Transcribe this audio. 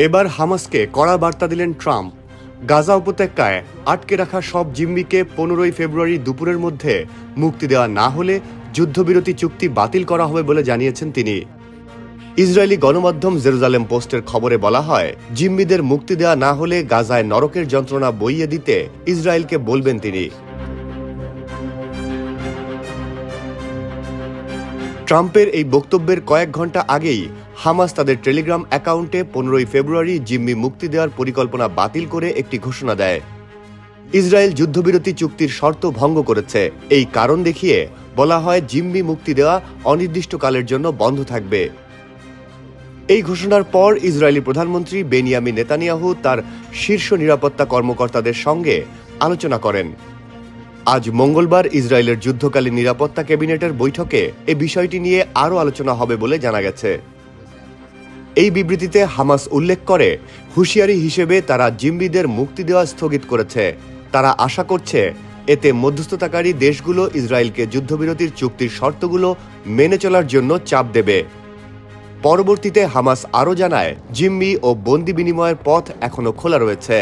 এবার হামাসকে কড়া বার্তা দিলেন ট্রাম্প। গাজা উপত্যকায় আটকে রাখা সব জিম্মিকে 15 ফেব্রুয়ারি দুপুরের মধ্যে মুক্তি দেওয়া না হলে যুদ্ধবিরতি চুক্তি বাতিল করা হবে বলে জানিয়েছেন তিনি। ইসরায়েলি গণমাধ্যম জেরুজালেম পোস্টের খবরে বলা হয়, জিম্মিদের মুক্তি দেওয়া না হলে গাজায় নরকের যন্ত্রণা বইয়ে দিতে ইসরায়েলকে বলবেন তিনি। ট্রাম্পের এই বক্তব্যের কয়েক ঘন্টা আগেই হামাস তাদের টেলিগ্রাম অ্যাকাউন্টে 15 ফেব্রুয়ারি জিম্মি মুক্তি দেওয়ার পরিকল্পনা বাতিল করে একটি ঘোষণা দেয়। ইসরায়েল যুদ্ধবিরতি চুক্তির শর্ত ভঙ্গ করেছে, এই কারণ দেখিয়ে বলা হয় জিম্মি মুক্তি দেওয়া অনির্দিষ্টকালের জন্য বন্ধ থাকবে। এই ঘোষণার পর ইসরায়েলি প্রধানমন্ত্রী বেনিয়ামিন নেতানিয়াহু তার শীর্ষ নিরাপত্তা কর্মকর্তাদের সঙ্গে আলোচনা করেন। আজ মঙ্গলবার ইসরায়েলের যুদ্ধকালীন নিরাপত্তা ক্যাবিনেটের বৈঠকে এই বিষয়টি নিয়ে আরও আলোচনা হবে বলে জানা গেছে। এই বিবৃতিতে হামাস উল্লেখ করে, হুঁশিয়ারি হিসেবে তারা জিম্মিদের মুক্তি দেওয়া স্থগিত করেছে। তারা আশা করছে এতে মধ্যস্থতাকারী দেশগুলো ইসরায়েলকে যুদ্ধবিরতির চুক্তির শর্তগুলো মেনে চলার জন্য চাপ দেবে। পরবর্তীতে হামাস আরও জানায়, জিম্মি ও বন্দি বিনিময়ের পথ এখনো খোলা রয়েছে।